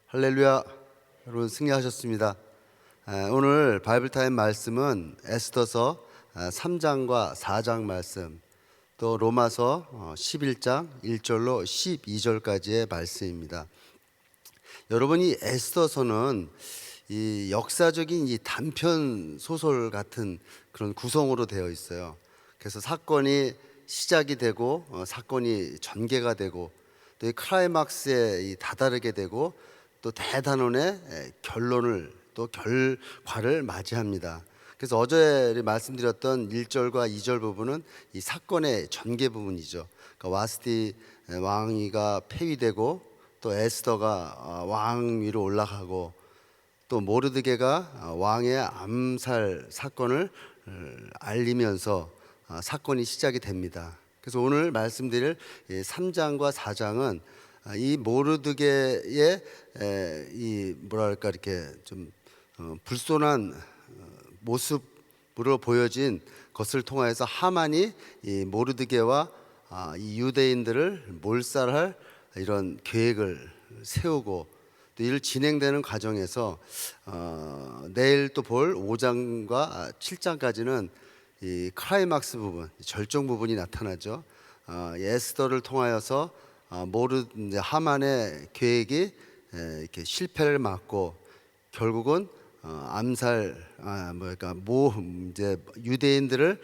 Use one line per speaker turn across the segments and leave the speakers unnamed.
할렐루야. 여러분 승리하셨습니다. 오늘 바이블타임 말씀은 에스더서 3장과 4장 말씀, 또 로마서 11장 1절로 12절까지의 말씀입니다. 여러분이 에스더서는 이 역사적인 이 단편 소설 같은 그런 구성으로 되어 있어요. 그래서 사건이 시작이 되고 사건이 전개가 되고 또 이 클라이막스에 다다르게 되고 또 대단원의 결론을 또 결과를 맞이합니다. 그래서 어제 말씀드렸던 1절과 2절 부분은 이 사건의 전개 부분이죠. 그러니까 와스티 왕위가 폐위되고 또 에스더가 왕 위로 올라가고 또 모르드게가 왕의 암살 사건을 알리면서 사건이 시작이 됩니다. 그래서 오늘 말씀드릴 3장과 4장은 이 모르드게의 이 뭐랄까 이렇게 좀 불손한 모습으로 보여진 것을 통해서 하만이 이 모르드게와 이 유대인들을 몰살할 이런 계획을 세우고 또 이를 진행되는 과정에서 내일 또 볼 5장과 7장까지는 이 클라이막스 부분, 절정 부분이 나타나죠. 에스더를 통하여서 하만의 계획이 이렇게 실패를 맞고 결국은 암살, 이제 유대인들을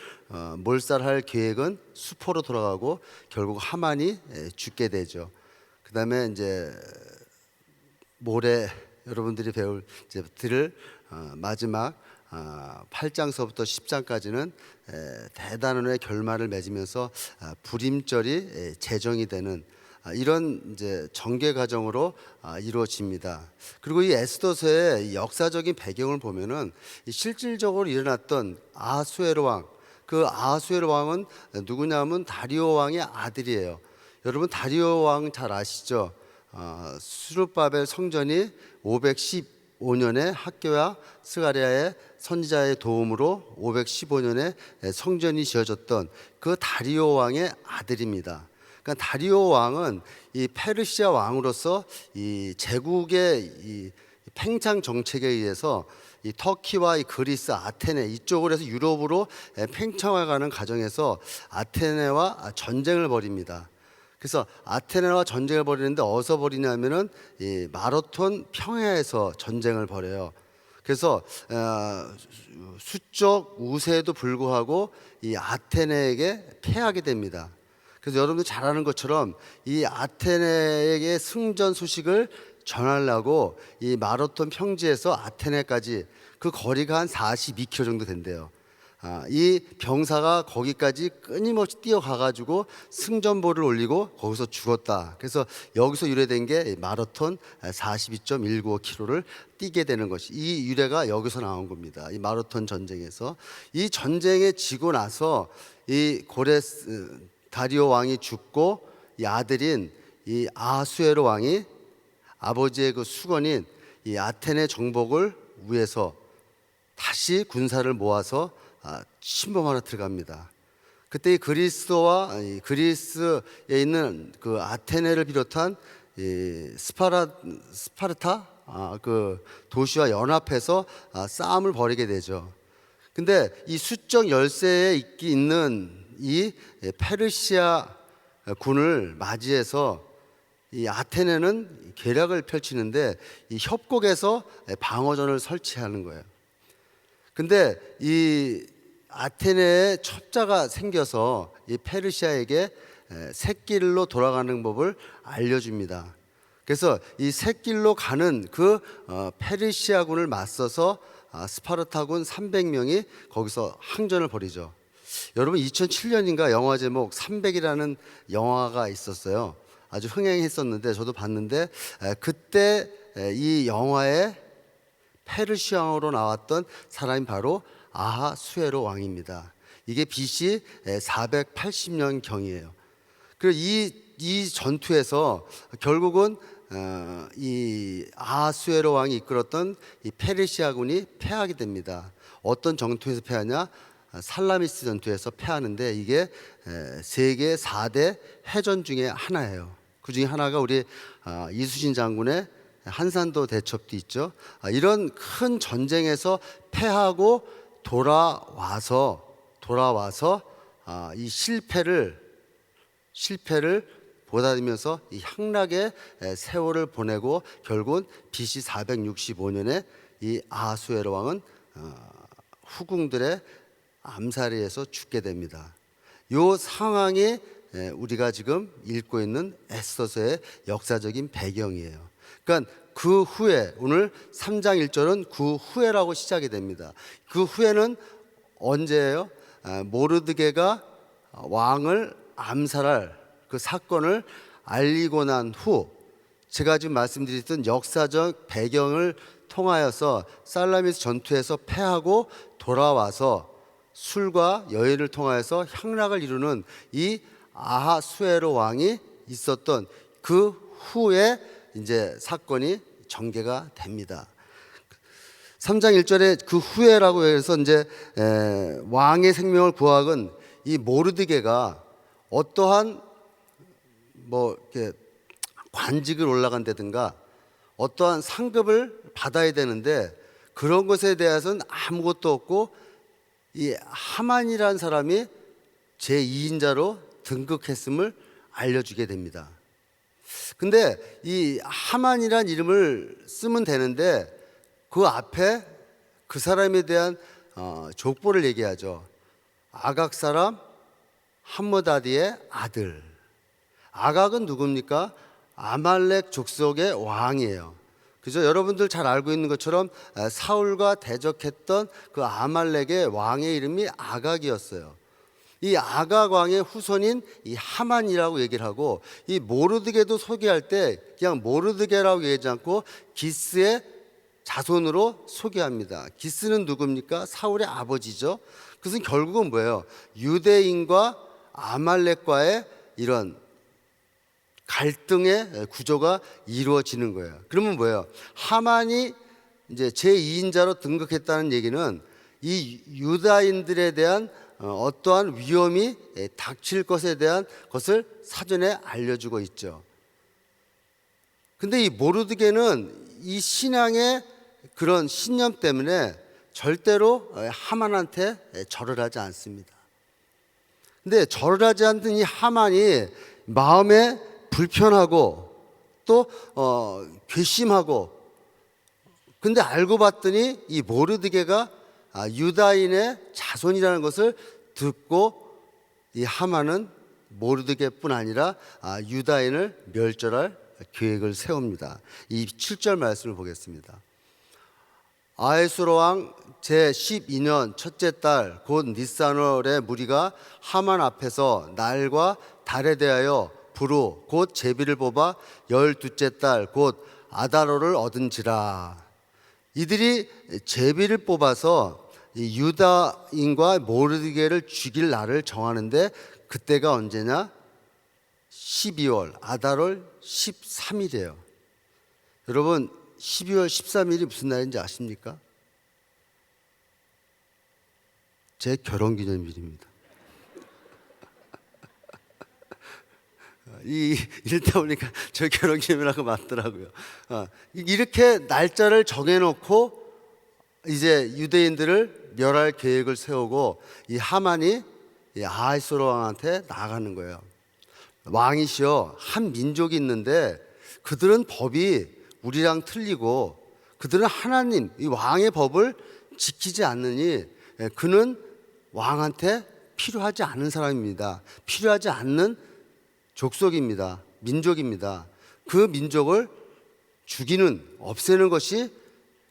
몰살할 계획은 수포로 돌아가고 결국 하만이 죽게 되죠. 그 다음에 이제 모레 여러분들이 들을 마지막 8장서부터 10장까지는 대단원의 결말을 맺으면서 불임절이 제정이 되는 이런 이제 전개 과정으로 이루어집니다. 그리고 이 에스더서의 역사적인 배경을 보면은 실질적으로 일어났던 아하수에로 왕, 그 아하수에로 왕은 누구냐면 다리오 왕의 아들이에요. 여러분 다리오 왕 잘 아시죠? 수르바벨 성전이 515년에 학교와 스가랴의 선지자의 도움으로 515년에 성전이 지어졌던 그 다리오 왕의 아들입니다. 그러니까 다리오 왕은 이 페르시아 왕으로서 이 제국의 이 팽창 정책에 의해서 이 터키와 이 그리스, 아테네 이쪽으로 해서 유럽으로 팽창해가는 과정에서 아테네와 전쟁을 벌입니다. 그래서 아테네와 전쟁을 벌이는데 어디서 벌이냐면은 이 마라톤 평야에서 전쟁을 벌여요. 그래서 수적 우세에도 불구하고 이 아테네에게 패하게 됩니다. 그래서 여러분들 잘 아는 것처럼 이 아테네에게 승전 소식을 전하려고 이 마라톤 평지에서 아테네까지 그 거리가 한 42km 정도 된대요. 이 병사가 거기까지 끊임없이 뛰어가가지고 승전보를 올리고 거기서 죽었다. 그래서 여기서 유래된 게 마라톤 42.195km를 뛰게 되는 것이 이 유래가 여기서 나온 겁니다. 이 마라톤 전쟁에서 이 전쟁에 지고 나서 이 다리오 왕이 죽고 이 아들인 이 아하수에로 왕이 아버지의 그 수건인 이 아테네 정복을 위해서 다시 군사를 모아서 침범하러 들어갑니다. 그때 이 그리스에 있는 그 아테네를 비롯한 이 스파르타 그 도시와 연합해서 싸움을 벌이게 되죠. 근데 이 수적 열세에 있는 이 페르시아 군을 맞이해서 이 아테네는 계략을 펼치는데 이 협곡에서 방어전을 설치하는 거예요. 근데 이 아테네에 첩자가 생겨서 이 페르시아에게 샛길로 돌아가는 법을 알려줍니다. 그래서 이 샛길로 가는 그 페르시아군을 맞서서 스파르타군 300명이 거기서 항전을 벌이죠. 여러분 2007년인가 영화 제목 300이라는 영화가 있었어요. 아주 흥행했었는데 저도 봤는데 그때 이 영화에 페르시아어로 나왔던 사람이 바로 아하수에로 왕입니다. 이게 BC 480년 경이에요. 그리고 이 전투에서 결국은 이 아하수에로 왕이 이끌었던 이 페르시아군이 패하게 됩니다. 어떤 전투에서 패하냐? 살라미스 전투에서 패하는데 이게 세계 4대 해전 중에 하나예요. 그 중에 하나가 우리 이수신 장군의 한산도 대첩도 있죠. 이런 큰 전쟁에서 패하고 돌아와서 이 실패를 보다니면서 이 향락의 세월을 보내고 결국은 BC 465년에 이 아하수에로 왕은 후궁들의 암살에 의해서 죽게 됩니다. 이 상황이 우리가 지금 읽고 있는 에스더서의 역사적인 배경이에요. 그러니까 그 후에 오늘 3장 1절은 그 후에라고 시작이 됩니다. 그 후에는 언제예요? 모르드게가 왕을 암살할 그 사건을 알리고 난 후, 제가 지금 말씀드렸던 역사적 배경을 통하여서 살라미스 전투에서 패하고 돌아와서 술과 여인을 통하여서 향락을 이루는 이 아하수에로 왕이 있었던 그 후에 이제 사건이 전개가 됩니다. 3장 1절에 그 후에라고 해서 이제 왕의 생명을 구하건 이 모르드게가 어떠한 뭐 이렇게 관직을 올라간다든가 어떠한 상급을 받아야 되는데 그런 것에 대해서는 아무것도 없고 이 하만이라는 사람이 제2인자로 등극했음을 알려주게 됩니다. 근데 이 하만이란 이름을 쓰면 되는데 그 앞에 그 사람에 대한 족보를 얘기하죠. 아각 사람 함므다디의 아들. 아각은 누굽니까? 아말렉 족속의 왕이에요. 그죠? 여러분들 잘 알고 있는 것처럼 사울과 대적했던 그 아말렉의 왕의 이름이 아각이었어요. 이 아각 왕의 후손인 이 하만이라고 얘기를 하고, 이 모르드게도 소개할 때 그냥 모르드게라고 얘기하지 않고 기스의 자손으로 소개합니다. 기스는 누굽니까? 사울의 아버지죠. 그것은 결국은 뭐예요? 유대인과 아말렉과의 이런 갈등의 구조가 이루어지는 거예요. 그러면 뭐예요? 하만이 이제 제2인자로 등극했다는 얘기는 이 유다인들에 대한 어떠한 위험이 닥칠 것에 대한 것을 사전에 알려주고 있죠. 근데 이 모르드게는 이 신앙의 그런 신념 때문에 절대로 하만한테 절을 하지 않습니다. 근데 절을 하지 않는 이 하만이 마음에 불편하고 또 괘씸하고, 근데 알고 봤더니 이 모르드게가 유다인의 자손이라는 것을 듣고 이 하만은 모르드게뿐 아니라 유다인을 멸절할 계획을 세웁니다. 이 7절 말씀을 보겠습니다. 아하수에로 왕 제12년 첫째 달 곧 니산월의 무리가 하만 앞에서 날과 달에 대하여 부루 곧 제비를 뽑아 12째 달 곧 아다로를 얻은지라. 이들이 제비를 뽑아서 이 유다인과 모르드게를 죽일 날을 정하는데 그때가 언제냐? 12월 아달월 13일이에요. 여러분 12월 13일이 무슨 날인지 아십니까? 제 결혼기념일입니다. 읽다 보니까 저 결혼기념일하고 맞더라고요. 이렇게 날짜를 정해놓고 이제 유대인들을 멸할 계획을 세우고 이 하만이 아하수에로 왕한테 나가는 거예요. 왕이시여, 한 민족이 있는데 그들은 법이 우리랑 틀리고 그들은 하나님 이 왕의 법을 지키지 않느니 그는 왕한테 필요하지 않은 사람입니다. 필요하지 않는 족속입니다. 민족입니다. 그 민족을 죽이는, 없애는 것이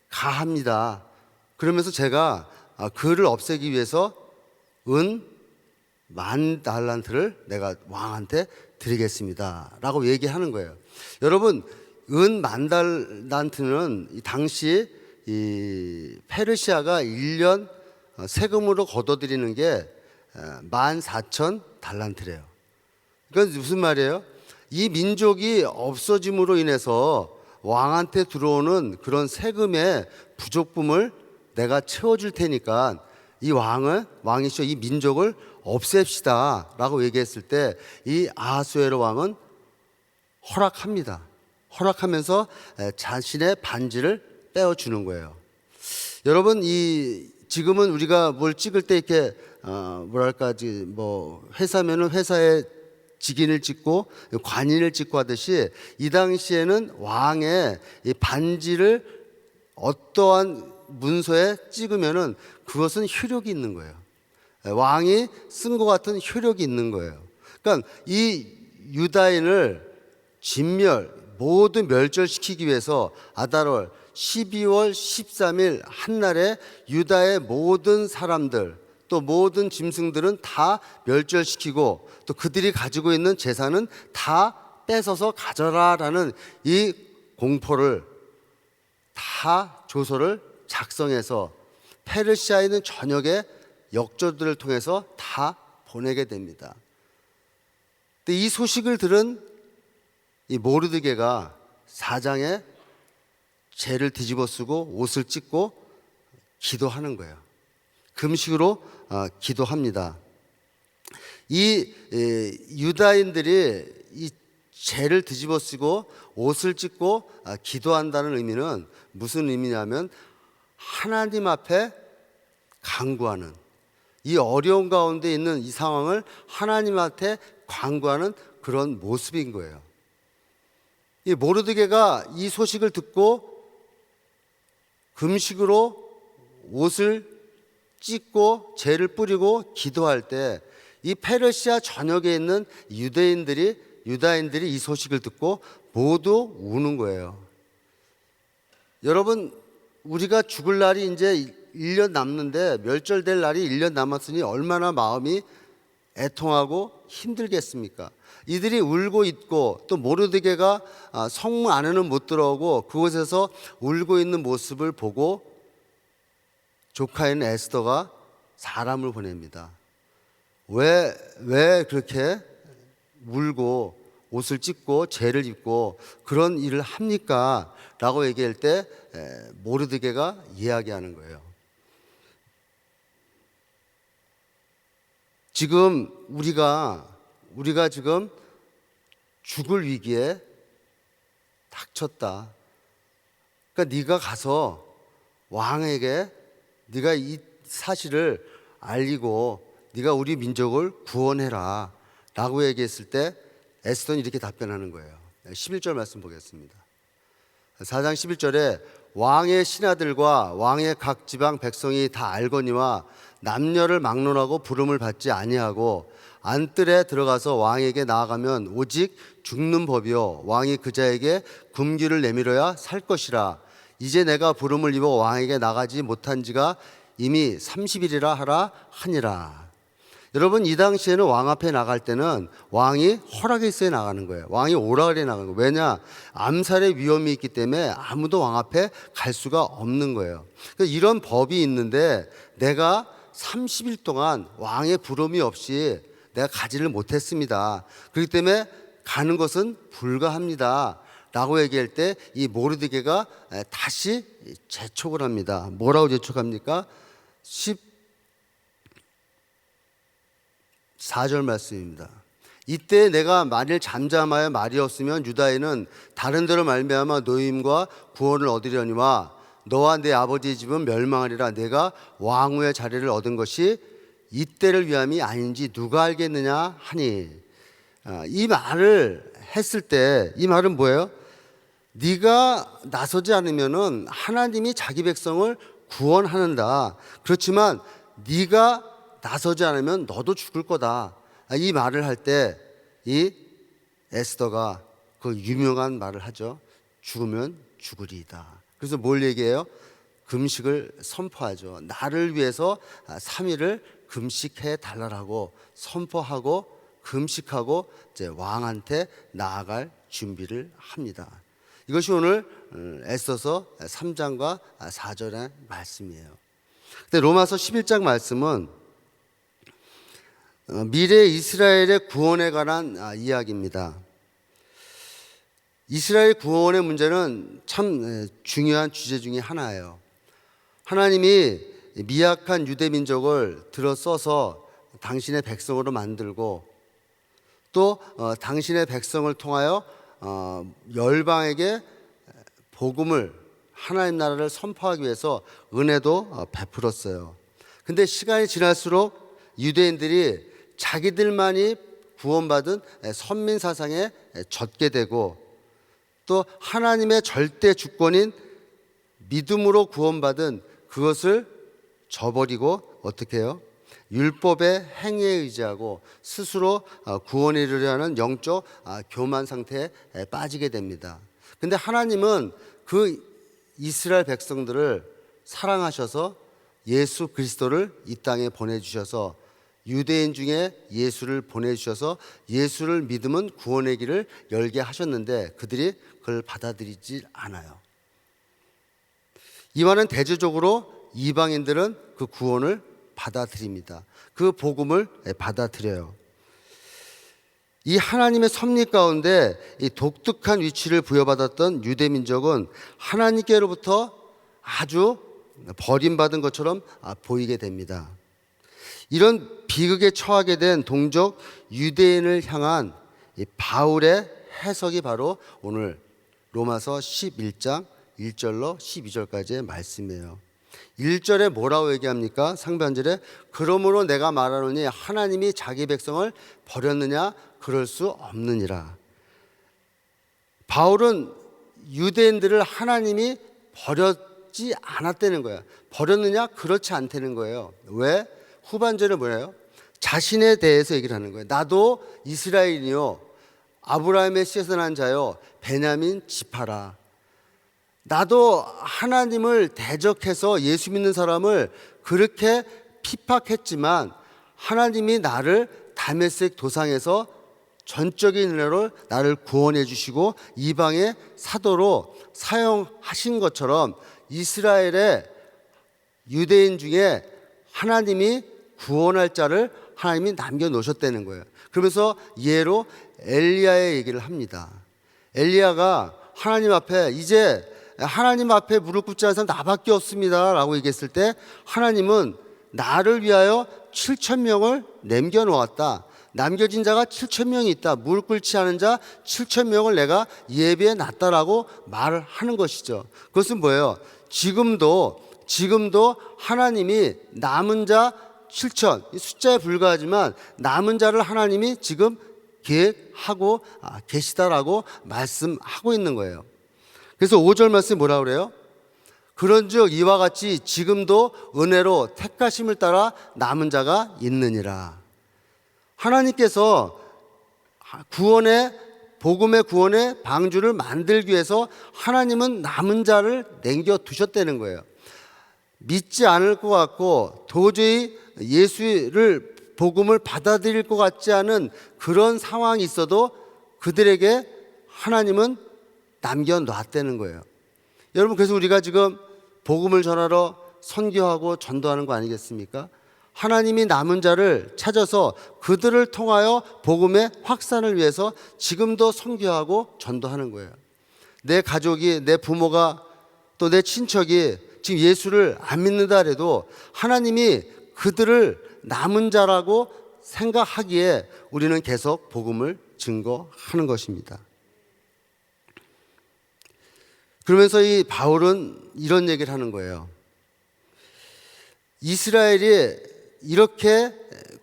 가합니다. 그러면서 제가 그를 없애기 위해서 은 10,000달란트를 내가 왕한테 드리겠습니다 라고 얘기하는 거예요. 여러분, 은 10,000달란트는 당시 이 페르시아가 1년 세금으로 걷어들이는 게 14,000달란트래요. 그러니까 무슨 말이에요? 이 민족이 없어짐으로 인해서 왕한테 들어오는 그런 세금의 부족분을 내가 채워줄 테니까 이 왕이시여 이 민족을 없앱시다 라고 얘기했을 때 이 아하수에로 왕은 허락합니다. 허락하면서 자신의 반지를 떼어주는 거예요. 여러분, 지금은 우리가 뭘 찍을 때 이렇게 뭐랄까 뭐 회사면은 회사에 직인을 찍고 관인을 찍고 하듯이 이 당시에는 왕의 이 반지를 어떠한 문서에 찍으면은 그것은 효력이 있는 거예요. 왕이 쓴 것 같은 효력이 있는 거예요. 그러니까 이 유다인을 모두 멸절시키기 위해서 아달월 12월 13일 한날에 유다의 모든 사람들 또 모든 짐승들은 다 멸절시키고 또 그들이 가지고 있는 재산은 다 뺏어서 가져라라는 이 공포를 다 조서를 작성해서 페르시아에 있는 전역의 역조들을 통해서 다 보내게 됩니다. 근데 이 소식을 들은 이 모르드게가 사장에 죄를 뒤집어 쓰고 옷을 찢고 기도하는 거예요. 금식으로 기도합니다. 이 유다인들이 이 죄를 뒤집어 쓰고 옷을 찢고 기도한다는 의미는 무슨 의미냐면 하나님 앞에 간구하는, 이 어려운 가운데 있는 이 상황을 하나님한테 간구하는 그런 모습인 거예요. 이 모르드게가 이 소식을 듣고 금식으로 옷을 찢고 죄를 뿌리고 기도할 때 이 페르시아 전역에 있는 유다인들이 이 소식을 듣고 모두 우는 거예요. 여러분, 우리가 죽을 날이 이제 1년 남는데 멸절될 날이 1년 남았으니 얼마나 마음이 애통하고 힘들겠습니까? 이들이 울고 있고 또 모르드게가 성문 안에는 못 들어오고 그곳에서 울고 있는 모습을 보고 조카인 에스더가 사람을 보냅니다. 왜 그렇게 울고 옷을 찢고 죄를 입고 그런 일을 합니까? 라고 얘기할 때 모르드게가 이야기하는 거예요. 지금 우리가 지금 죽을 위기에 닥쳤다. 그러니까 네가 가서 왕에게 네가 이 사실을 알리고 네가 우리 민족을 구원해라 라고 얘기했을 때 에스더는 이렇게 답변하는 거예요. 11절 말씀 보겠습니다. 4장 11절에 왕의 신하들과 왕의 각 지방 백성이 다 알거니와 남녀를 막론하고 부름을 받지 아니하고 안뜰에 들어가서 왕에게 나아가면 오직 죽는 법이요 왕이 그자에게 금규를 내밀어야 살 것이라. 이제 내가 부름을 입어 왕에게 나가지 못한 지가 이미 30일이라 하라 하니라. 여러분, 이 당시에는 왕 앞에 나갈 때는 왕이 허락이 있어야 나가는 거예요. 왕이 오라 그래 나가는 거예요. 왜냐? 암살의 위험이 있기 때문에 아무도 왕 앞에 갈 수가 없는 거예요. 그러니까 이런 법이 있는데 내가 30일 동안 왕의 부름이 없이 내가 가지를 못했습니다. 그렇기 때문에 가는 것은 불가합니다 라고 얘기할 때 이 모르드게가 다시 재촉을 합니다. 뭐라고 재촉합니까? 14절 말씀입니다. 이때 내가 만일 잠잠하여 말이 없으면 유다인은 다른 데로 말미암아 노임과 구원을 얻으려니와 너와 내 아버지의 집은 멸망하리라. 내가 왕후의 자리를 얻은 것이 이때를 위함이 아닌지 누가 알겠느냐 하니. 이 말을 했을 때 이 말은 뭐예요? 네가 나서지 않으면은 하나님이 자기 백성을 구원하는다. 그렇지만 네가 나서지 않으면 너도 죽을 거다. 이 말을 할 때 이 에스더가 그 유명한 말을 하죠. 죽으면 죽으리이다. 그래서 뭘 얘기해요? 금식을 선포하죠. 나를 위해서 3일을 금식해 달라고 선포하고 금식하고 이제 왕한테 나아갈 준비를 합니다. 이것이 오늘 에스더서 3장과 4절의 말씀이에요. 근데 로마서 11장 말씀은 미래 이스라엘의 구원에 관한 이야기입니다. 이스라엘 구원의 문제는 참 중요한 주제 중에 하나예요. 하나님이 미약한 유대 민족을 들어 써서 당신의 백성으로 만들고 또 당신의 백성을 통하여 열방에게 복음을, 하나님 나라를 선포하기 위해서 은혜도 베풀었어요. 근데 시간이 지날수록 유대인들이 자기들만이 구원받은 선민 사상에 젖게 되고, 또 하나님의 절대 주권인 믿음으로 구원받은 그것을 저버리고 어떻게 해요? 율법의 행위에 의지하고 스스로 구원에 이르려 하는 영적 교만 상태에 빠지게 됩니다. 근데 하나님은 그 이스라엘 백성들을 사랑하셔서 예수 그리스도를 이 땅에 보내주셔서, 유대인 중에 예수를 보내주셔서 예수를 믿으면 구원의 길을 열게 하셨는데 그들이 그걸 받아들이지 않아요. 이와는 대조적으로 이방인들은 그 구원을 받아들입니다. 그 복음을 받아들여요. 이 하나님의 섭리 가운데 이 독특한 위치를 부여받았던 유대 민족은 하나님께로부터 아주 버림받은 것처럼 보이게 됩니다. 이런 비극에 처하게 된 동족 유대인을 향한 이 바울의 해석이 바로 오늘 로마서 11장 1절로 12절까지의 말씀이에요. 1절에 뭐라고 얘기합니까? 상반절에 그러므로 내가 말하노니 하나님이 자기 백성을 버렸느냐? 그럴 수 없느니라. 바울은 유대인들을 하나님이 버렸지 않았다는 거야. 버렸느냐? 그렇지 않다는 거예요. 왜? 후반절에 뭐예요? 자신에 대해서 얘기를 하는 거예요. 나도 이스라엘이요, 아브라함의 씨에서 난 자요, 베냐민 지파라. 나도 하나님을 대적해서 예수 믿는 사람을 그렇게 핍박했지만 하나님이 나를 다메섹 도상에서 전적인 은혜로 나를 구원해 주시고 이방의 사도로 사용하신 것처럼 이스라엘의 유대인 중에 하나님이 구원할 자를 하나님이 남겨놓으셨다는 거예요. 그러면서 예로 엘리야의 얘기를 합니다. 엘리야가 하나님 앞에 이제 하나님 앞에 무릎 꿇지 않은 사람 나밖에 없습니다 라고 얘기했을 때 하나님은 나를 위하여 7,000명을 남겨놓았다. 남겨진 자가 7,000명이 있다. 무릎 꿇지 않은 자 7,000명을 내가 예비해 놨다라고 말을 하는 것이죠. 그것은 뭐예요? 지금도 하나님이 남은 자 7,000, 숫자에 불과하지만 남은 자를 하나님이 지금 계획하고 계시다라고 말씀하고 있는 거예요. 그래서 5절 말씀이 뭐라고 그래요? 그런즉 이와 같이 지금도 은혜로 택하심을 따라 남은 자가 있느니라. 하나님께서 구원의 복음의 구원의 방주를 만들기 위해서 하나님은 남은 자를 남겨두셨다는 거예요. 믿지 않을 것 같고 도저히 예수를 복음을 받아들일 것 같지 않은 그런 상황이 있어도 그들에게 하나님은 남겨놨다는 거예요. 여러분, 그래서 우리가 지금 복음을 전하러 선교하고 전도하는 거 아니겠습니까? 하나님이 남은 자를 찾아서 그들을 통하여 복음의 확산을 위해서 지금도 선교하고 전도하는 거예요. 내 가족이, 내 부모가, 또 내 친척이 지금 예수를 안 믿는다 해도 하나님이 그들을 남은 자라고 생각하기에 우리는 계속 복음을 증거하는 것입니다. 그러면서 이 바울은 이런 얘기를 하는 거예요. 이스라엘이 이렇게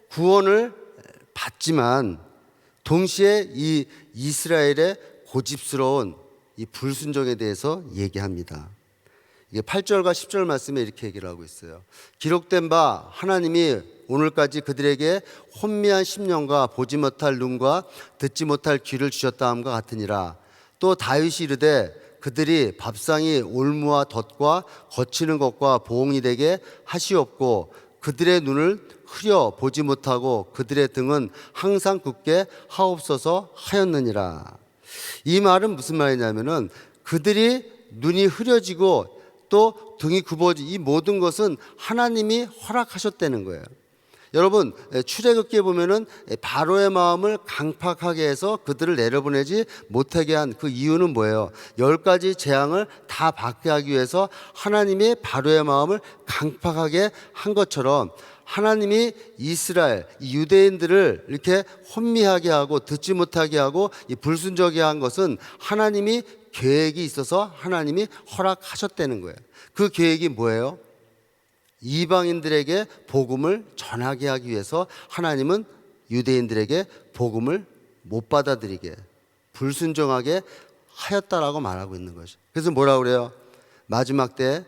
구원을 받지만 동시에 이 이스라엘의 고집스러운 이 불순종에 대해서 얘기합니다. 이게 8절과 10절 말씀에 이렇게 얘기를 하고 있어요. 기록된 바 하나님이 오늘까지 그들에게 혼미한 심령과 보지 못할 눈과 듣지 못할 귀를 주셨다함과 같으니라. 또 다윗이 이르되 그들이 밥상이 올무와 덫과 거치는 것과 보응이 되게 하시옵고 그들의 눈을 흐려 보지 못하고 그들의 등은 항상 굳게 하옵소서 하였느니라. 이 말은 무슨 말이냐면은 그들이 눈이 흐려지고 또 등이 굽어지 이 모든 것은 하나님이 허락하셨다는 거예요. 여러분, 출애굽기에 보면은 바로의 마음을 강팍하게 해서 그들을 내려보내지 못하게 한 그 이유는 뭐예요? 10가지 재앙을 다 받게 하기 위해서 하나님이 바로의 마음을 강팍하게 한 것처럼 하나님이 이스라엘, 이 유대인들을 이렇게 혼미하게 하고 듣지 못하게 하고 이 불순종하게 한 것은 하나님이 계획이 있어서 하나님이 허락하셨다는 거예요. 그 계획이 뭐예요? 이방인들에게 복음을 전하게 하기 위해서 하나님은 유대인들에게 복음을 못 받아들이게 불순종하게 하였다라고 말하고 있는 거죠. 그래서 뭐라고 그래요? 마지막 때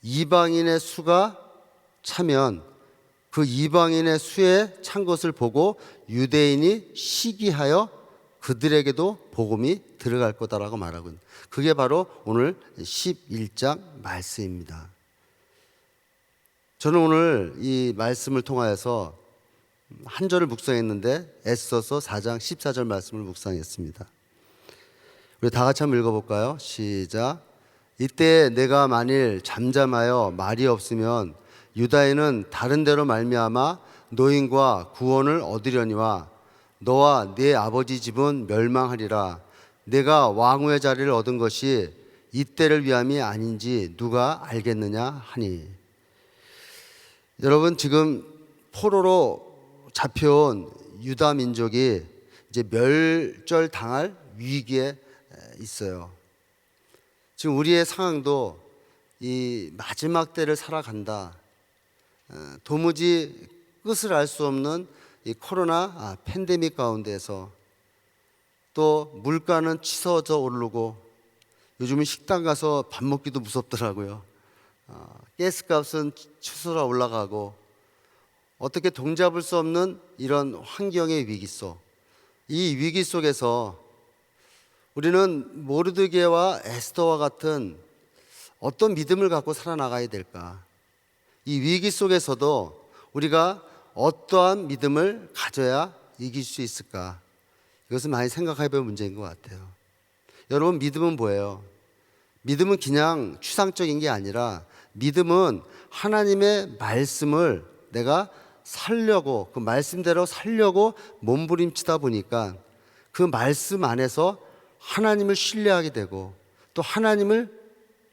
이방인의 수가 차면 그 이방인의 수에 찬 것을 보고 유대인이 시기하여 그들에게도 복음이 들어갈 거다라고 말하고 있는, 그게 바로 오늘 11장 말씀입니다. 저는 오늘 이 말씀을 통하여서 한 절을 묵상했는데 에스더서 4장 14절 말씀을 묵상했습니다. 우리 다 같이 한번 읽어볼까요? 시작. 이때 내가 만일 잠잠하여 말이 없으면 유다인은 다른 데로 말미암아 노인과 구원을 얻으려니와 너와 네 아버지 집은 멸망하리라. 내가 왕후의 자리를 얻은 것이 이때를 위함이 아닌지 누가 알겠느냐 하니. 여러분, 지금 포로로 잡혀온 유다 민족이 이제 멸절당할 위기에 있어요. 지금 우리의 상황도 이 마지막 때를 살아간다. 도무지 끝을 알 수 없는 이 코로나 팬데믹 가운데서 또 물가는 치솟아 오르고 요즘은 식당 가서 밥 먹기도 무섭더라고요. 가스값은 치솟아 올라가고 어떻게 동잡을 수 없는 이런 환경의 위기 속, 이 위기 속에서 우리는 모르드게와 에스더와 같은 어떤 믿음을 갖고 살아나가야 될까? 이 위기 속에서도 우리가 어떠한 믿음을 가져야 이길 수 있을까? 이것은 많이 생각해 볼 문제인 것 같아요. 여러분, 믿음은 뭐예요? 믿음은 그냥 추상적인 게 아니라 믿음은 하나님의 말씀을 내가 살려고, 그 말씀대로 살려고 몸부림치다 보니까 그 말씀 안에서 하나님을 신뢰하게 되고 또 하나님을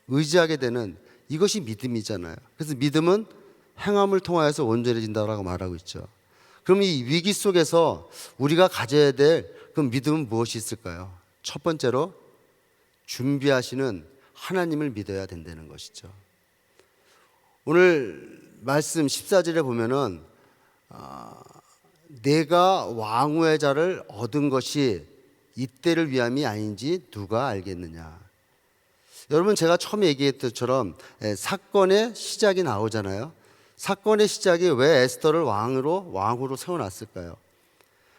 의지하게 되는, 이것이 믿음이잖아요. 그래서 믿음은 행함을 통하여서 온전해진다고 말하고 있죠. 그럼 이 위기 속에서 우리가 가져야 될 그 믿음은 무엇이 있을까요? 첫 번째로 준비하시는 하나님을 믿어야 된다는 것이죠. 오늘 말씀 14절에 보면은 내가 왕후의 자를 얻은 것이 이때를 위함이 아닌지 누가 알겠느냐. 여러분, 제가 처음에 얘기했던 것처럼 사건의 시작이 나오잖아요. 사건의 시작이 왜 에스더를 왕후로 세워놨을까요?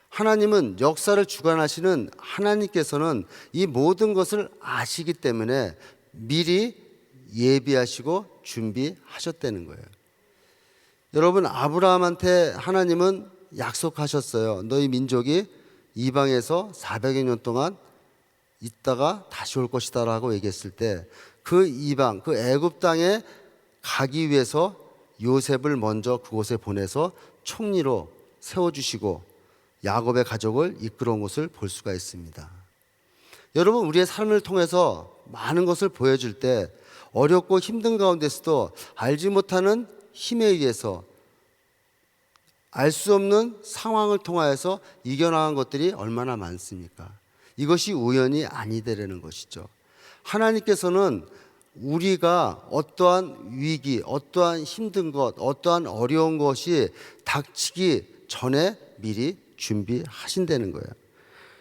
하나님은 역사를 주관하시는 하나님께서는 이 모든 것을 아시기 때문에 미리 예비하시고 준비하셨다는 거예요. 여러분, 아브라함한테 하나님은 약속하셨어요. 너희 민족이 이방에서 400여 년 동안 있다가 다시 올 것이다 라고 얘기했을 때 그 이방, 그 애굽 땅에 가기 위해서 요셉을 먼저 그곳에 보내서 총리로 세워주시고 야곱의 가족을 이끌어온 것을 볼 수가 있습니다. 여러분, 우리의 삶을 통해서 많은 것을 보여줄 때 어렵고 힘든 가운데서도 알지 못하는 힘에 의해서 알 수 없는 상황을 통하여서 이겨나간 것들이 얼마나 많습니까? 이것이 우연이 아니되라는 것이죠. 하나님께서는 우리가 어떠한 위기, 어떠한 힘든 것, 어떠한 어려운 것이 닥치기 전에 미리 준비하신다는 거예요.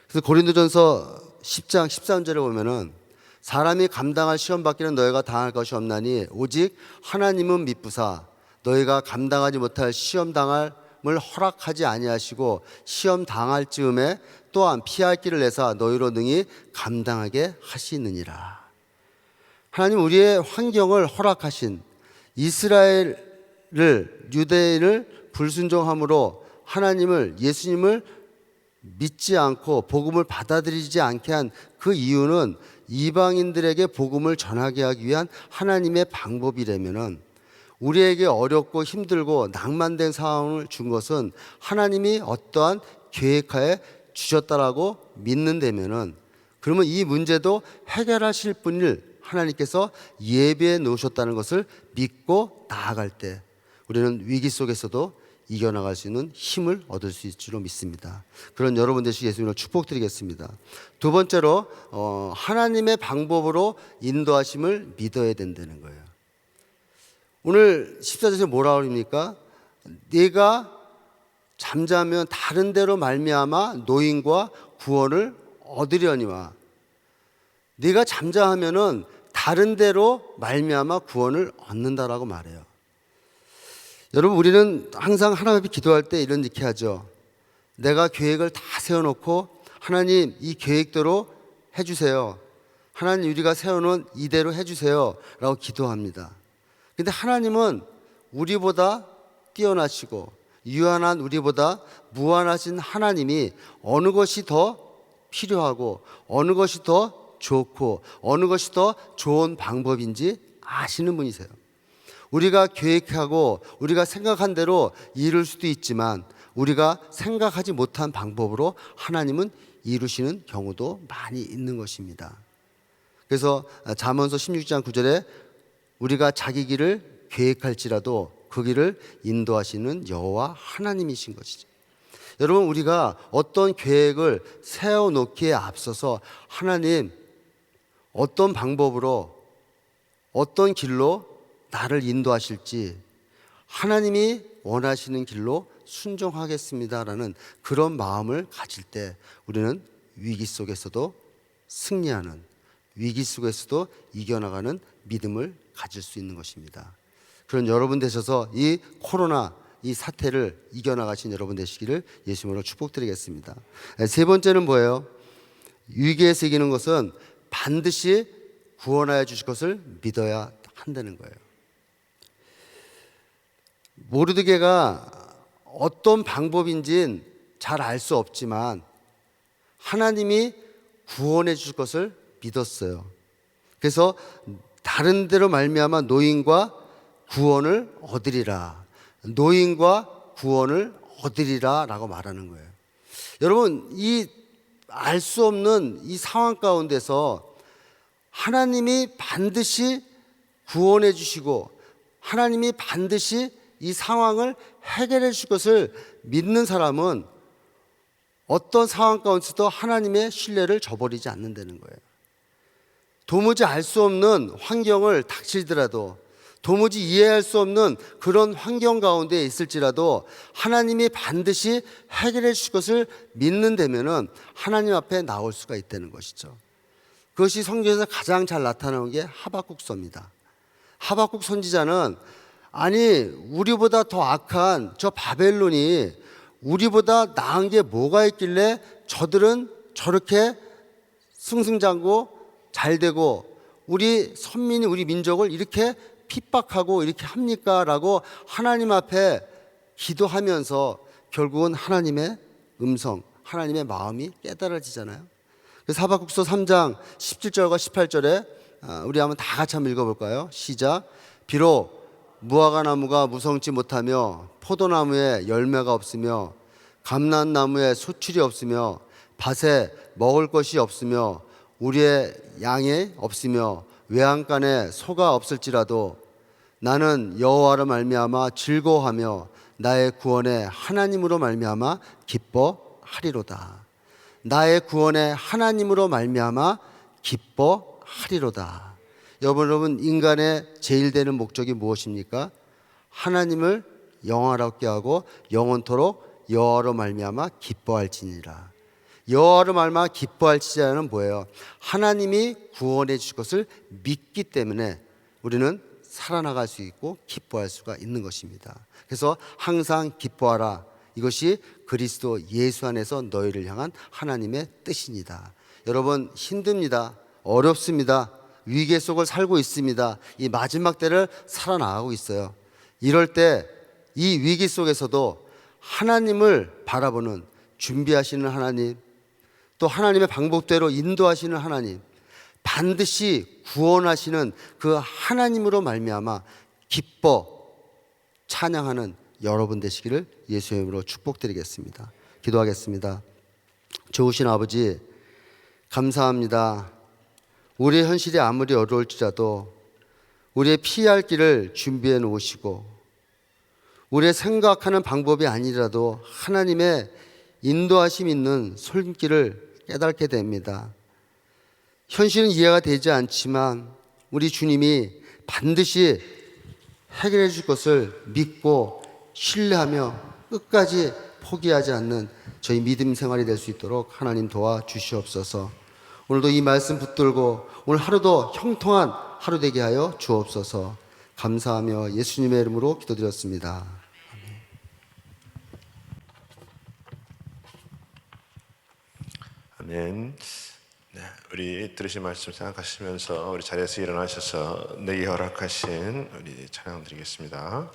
그래서 고린도전서 10장 13절에 보면은 사람이 감당할 시험 받기는 너희가 당할 것이 없나니 오직 하나님은 미쁘사 너희가 감당하지 못할 시험 당함을 허락하지 아니하시고 시험 당할 즈음에 또한 피할 길을 내사 너희로 능히 감당하게 하시느니라. 하나님, 우리의 환경을 허락하신 이스라엘을, 유대인을 불순종함으로 하나님을, 예수님을 믿지 않고 복음을 받아들이지 않게 한 그 이유는 이방인들에게 복음을 전하게 하기 위한 하나님의 방법이라면은, 우리에게 어렵고 힘들고 낭만된 상황을 준 것은 하나님이 어떠한 계획하에 주셨다라고 믿는다면은, 그러면 이 문제도 해결하실 분을 하나님께서 예비해 놓으셨다는 것을 믿고 나아갈 때 우리는 위기 속에서도 이겨나갈 수 있는 힘을 얻을 수 있을 줄로 믿습니다. 그런 여러분 되시기 예수님으로 축복드리겠습니다. 두 번째로 하나님의 방법으로 인도하심을 믿어야 된다는 거예요. 오늘 14절에 뭐라 그럽니까? 네가 잠자면 다른 데로 말미암아 노임과 구원을 얻으려니와. 네가 잠잠하면은 다른 데로 말미암아 구원을 얻는다라고 말해요. 여러분, 우리는 항상 하나님 앞에 기도할 때 이렇게 하죠. 내가 계획을 다 세워놓고 하나님 이 계획대로 해주세요. 하나님 우리가 세워놓은 이대로 해주세요 라고 기도합니다. 근데 하나님은 우리보다 뛰어나시고 유한한 우리보다 무한하신 하나님이 어느 것이 더 필요하고 어느 것이 더 좋고 어느 것이 더 좋은 방법인지 아시는 분이세요. 우리가 계획하고 우리가 생각한 대로 이룰 수도 있지만 우리가 생각하지 못한 방법으로 하나님은 이루시는 경우도 많이 있는 것입니다. 그래서 잠언서 16장 9절에 우리가 자기 길을 계획할지라도 그 길을 인도하시는 여호와 하나님이신 것이죠. 여러분, 우리가 어떤 계획을 세워놓기에 앞서서 하나님 어떤 방법으로 어떤 길로 나를 인도하실지 하나님이 원하시는 길로 순종하겠습니다라는 그런 마음을 가질 때 우리는 위기 속에서도 승리하는, 위기 속에서도 이겨나가는 믿음을 가질 수 있는 것입니다. 그런 여러분 되셔서 이 코로나 이 사태를 이겨나가신 여러분 되시기를 예수님으로 축복드리겠습니다. 세 번째는 뭐예요? 위기에서 이기는 것은 반드시 구원하여 주실 것을 믿어야 한다는 거예요. 모르드게가 어떤 방법인지는 잘 알 수 없지만 하나님이 구원해 주실 것을 믿었어요. 그래서 다른 데로 말미암아 노임과 구원을 얻으리라. 노임과 구원을 얻으리라 라고 말하는 거예요. 여러분, 이 알 수 없는 이 상황 가운데서 하나님이 반드시 구원해 주시고 하나님이 반드시 이 상황을 해결해 주실 것을 믿는 사람은 어떤 상황 가운데서도 하나님의 신뢰를 저버리지 않는다는 거예요. 도무지 알 수 없는 환경을 닥치더라도 도무지 이해할 수 없는 그런 환경 가운데 있을지라도 하나님이 반드시 해결해 주실 것을 믿는다면은 하나님 앞에 나올 수가 있다는 것이죠. 그것이 성경에서 가장 잘 나타나는 게 하박국서입니다. 하박국 선지자는 아니 우리보다 더 악한 저 바벨론이 우리보다 나은 게 뭐가 있길래 저들은 저렇게 승승장구 잘 되고 우리 선민이 우리 민족을 이렇게 핍박하고 이렇게 합니까? 라고 하나님 앞에 기도하면서 결국은 하나님의 음성, 하나님의 마음이 깨달아지잖아요. 그래서 하박국서 3장 17절과 18절에 우리 한번 다 같이 한번 읽어볼까요? 시작. 비록 무화과 나무가 무성치 못하며 포도나무에 열매가 없으며 감람나무에 소출이 없으며 밭에 먹을 것이 없으며 우리의 양이 없으며 외양간에 소가 없을지라도 나는 여호와로 말미암아 즐거워하며 나의 구원의 하나님으로 말미암아 기뻐하리로다. 나의 구원의 하나님으로 말미암아 기뻐하리로다. 여러분, 인간의 제일 되는 목적이 무엇입니까? 하나님을 영화롭게 하고 영원토록 여호와로 말미암아 기뻐할지니라. 여호와로 말미암아 기뻐할지라는 뭐예요? 하나님이 구원해 주실 것을 믿기 때문에 우리는 살아나갈 수 있고 기뻐할 수가 있는 것입니다. 그래서 항상 기뻐하라. 이것이 그리스도 예수 안에서 너희를 향한 하나님의 뜻입니다. 여러분, 힘듭니다. 어렵습니다. 위기 속을 살고 있습니다. 이 마지막 때를 살아나가고 있어요. 이럴 때 이 위기 속에서도 하나님을 바라보는 준비하시는 하나님, 또 하나님의 방법대로 인도하시는 하나님, 반드시 구원하시는 그 하나님으로 말미암아 기뻐 찬양하는 여러분 되시기를 예수의 이름으로 축복드리겠습니다. 기도하겠습니다. 좋으신 아버지, 감사합니다. 우리의 현실이 아무리 어려울지라도 우리의 피할 길을 준비해 놓으시고 우리의 생각하는 방법이 아니라도 하나님의 인도하심 있는 손길을 깨닫게 됩니다. 현실은 이해가 되지 않지만 우리 주님이 반드시 해결해 줄 것을 믿고 신뢰하며 끝까지 포기하지 않는 저희 믿음 생활이 될 수 있도록 하나님 도와주시옵소서. 오늘도 이 말씀 붙들고 오늘 하루도 형통한 하루 되게 하여 주옵소서. 감사하며 예수님의 이름으로 기도드렸습니다.
아멘. 네, 우리 들으신 말씀 생각하시면서 우리 자리에서 일어나셔서 내게 허락하신 우리 찬양 드리겠습니다.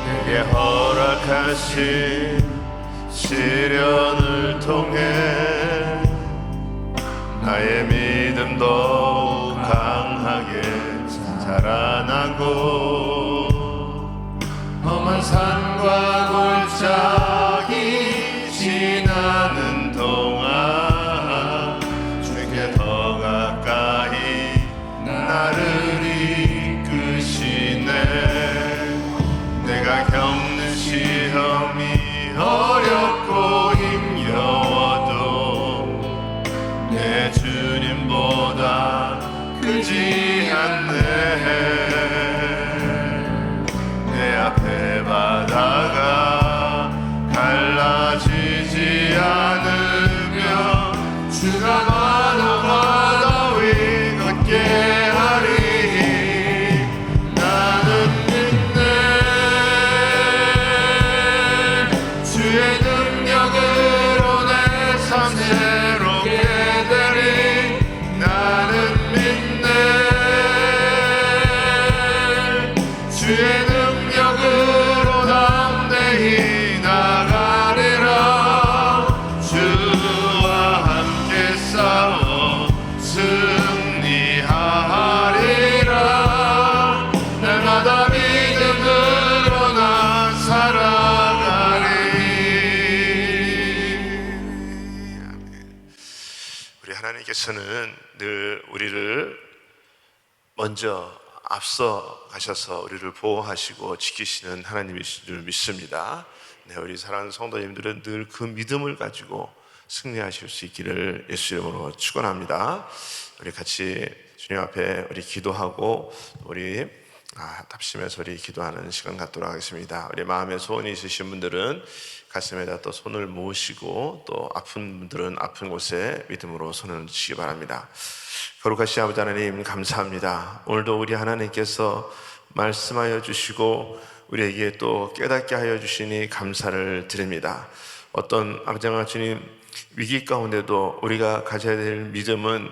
내게 허락하신 시련을 통해 나의 믿음 더욱 강하게 자라나고 험한 산과 골짜기 지나는 동안 주께 더 가까이 나를 이끄시네. 내가 겪는 시험이 어렵고 힘겨워도 내 주님보다 크지 않네. 내 앞에 바다가 갈라지지 않으며 주가 나도 바다 위 걷게 하리. 나는 믿네. 주의 능력으로 내 삶 새롭게 되리. 나는 믿네. 주의 능력으로 담대히 나가리라. 주와 함께 싸워 승리하리라. 날마다 믿음으로 난 살아가리. 우리 하나님께서는 늘 우리를 먼저 앞서 가셔서 우리를 보호하시고 지키시는 하나님이신 줄 믿습니다. 네, 우리 사랑하는 성도님들은 늘 그 믿음을 가지고 승리하실 수 있기를 예수 이름으로 축원합니다. 우리 같이 주님 앞에 우리 기도하고 우리 답심해서 우리 기도하는 시간 갖도록 하겠습니다. 우리 마음에 소원이 있으신 분들은 가슴에다 또 손을 모으시고 또 아픈 분들은 아픈 곳에 믿음으로 손을 얹으시기 바랍니다. 거룩하신 아버지 하나님 감사합니다. 오늘도 우리 하나님께서 말씀하여 주시고 우리에게 또 깨닫게 하여 주시니 감사를 드립니다. 어떤 아버지 하나님 위기 가운데도 우리가 가져야 될 믿음은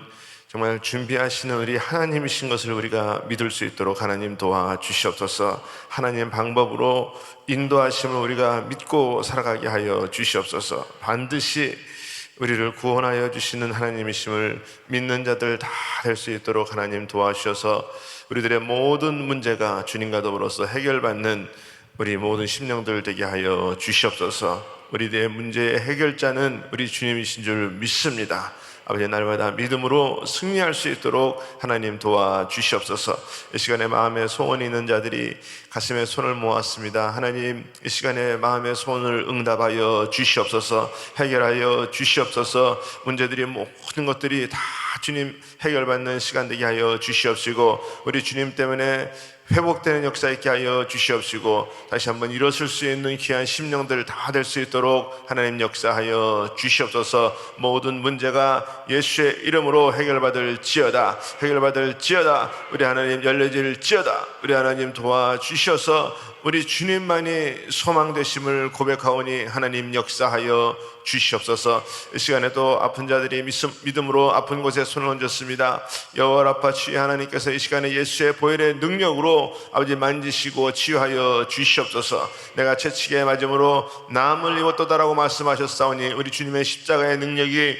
정말 준비하시는 우리 하나님이신 것을 우리가 믿을 수 있도록 하나님 도와주시옵소서. 하나님 방법으로 인도하심을 우리가 믿고 살아가게 하여 주시옵소서. 반드시 우리를 구원하여 주시는 하나님이심을 믿는 자들 다 될 수 있도록 하나님 도와주셔서 우리들의 모든 문제가 주님과 더불어서 해결받는 우리 모든 심령들 되게 하여 주시옵소서. 우리들의 문제의 해결자는 우리 주님이신 줄 믿습니다. 아버지 날마다 믿음으로 승리할 수 있도록 하나님 도와주시옵소서. 이 시간에 마음에 소원이 있는 자들이 가슴에 손을 모았습니다. 하나님 이 시간에 마음의 소원을 응답하여 주시옵소서. 해결하여 주시옵소서. 문제들이 모든 것들이 다 주님 해결받는 시간 되게 하여 주시옵시고 우리 주님 때문에 회복되는 역사 있게 하여 주시옵시고 다시 한번 일어설 수 있는 귀한 심령들 다 될 수 있도록 하나님 역사하여 주시옵소서. 모든 문제가 예수의 이름으로 해결받을지어다. 해결받을지어다. 우리 하나님 열려질지어다. 우리 하나님 도와주셔서 우리 주님만이 소망되심을 고백하오니 하나님 역사하여 주시옵소서. 이 시간에 또 아픈 자들이 믿음으로 아픈 곳에 손을 얹었습니다. 여호와 라파 주의 하나님께서 이 시간에 예수의 보혈의 능력으로 아버지 만지시고 치유하여 주시옵소서. 내가 채찍에 맞음으로 나음을 입었도다라고 말씀하셨사오니 우리 주님의 십자가의 능력이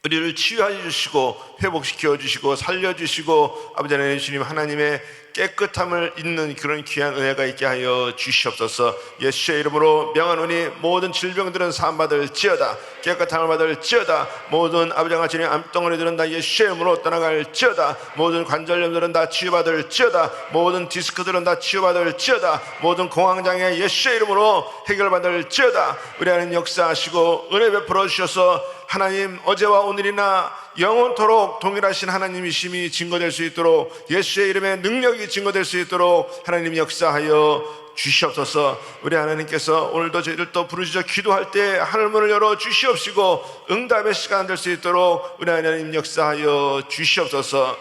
우리를 치유하여 주시고 회복시켜 주시고 살려주시고 아버지 하나님 주님 하나님의 깨끗함을 잇는 그런 귀한 은혜가 있게 하여 주시옵소서. 예수의 이름으로 명하노니 모든 질병들은 사함받을지어다. 깨끗함을 받을지어다. 모든 아버지와 주님 암덩어리들은 다 예수의 이름으로 떠나갈지어다. 모든 관절염들은 다 치유받을지어다. 모든 디스크들은 다 치유받을지어다. 모든 공황장애 예수의 이름으로 해결받을지어다. 우리 하나님 역사하시고 은혜 베풀어 주셔서 하나님 어제와 오늘이나 영원토록 동일하신 하나님이심이 증거될 수 있도록, 예수의 이름의 능력이 증거될 수 있도록 하나님 역사하여 주시옵소서. 우리 하나님께서 오늘도 저희를 또 부르짖어 기도할 때 하늘문을 열어 주시옵시고 응답의 시간 될 수 있도록 우리 하나님 역사하여 주시옵소서.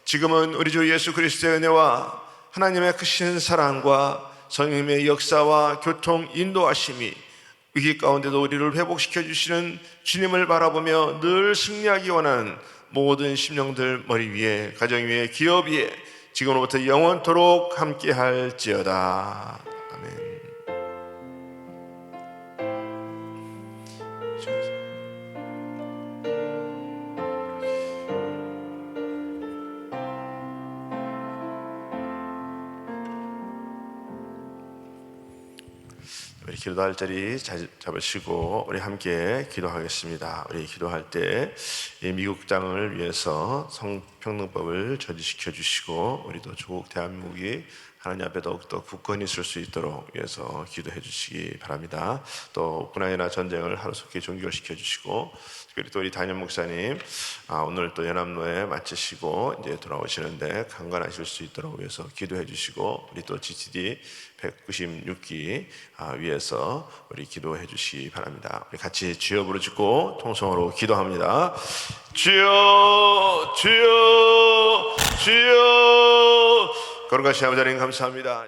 지금은 우리 주 예수 그리스도의 은혜와 하나님의 크신 사랑과 성령님의 역사와 교통 인도하심이 위기 가운데도 우리를 회복시켜 주시는 주님을 바라보며 늘 승리하기 원하는 모든 심령들 머리 위에, 가정 위에, 기업 위에 지금부터 영원토록 함께 할지어다. 아멘. 우리 기도할 자리 잡으시고 우리 함께 기도하겠습니다. 우리 기도할 때 이 미국 땅을 위해서 성평등법을 저지시켜 주시고 우리도 조국 대한민국이 하나님 앞에 더욱더 굳건히 있을 수 있도록 위해서 기도해 주시기 바랍니다. 또 우크라이나 전쟁을 하루속히 종결시켜 주시고, 특별히 또 우리 담임 목사님 오늘 또 연합노예 마치시고 이제 돌아오시는데 강건하실 수 있도록 위해서 기도해 주시고, 우리 또 GTD 196기 위해서 우리 기도해 주시기 바랍니다. 우리 같이 주여 부르짖고 통성으로 기도합니다. 주여, 주여, 주여. 거룩하신 아버지 하나님 감사합니다.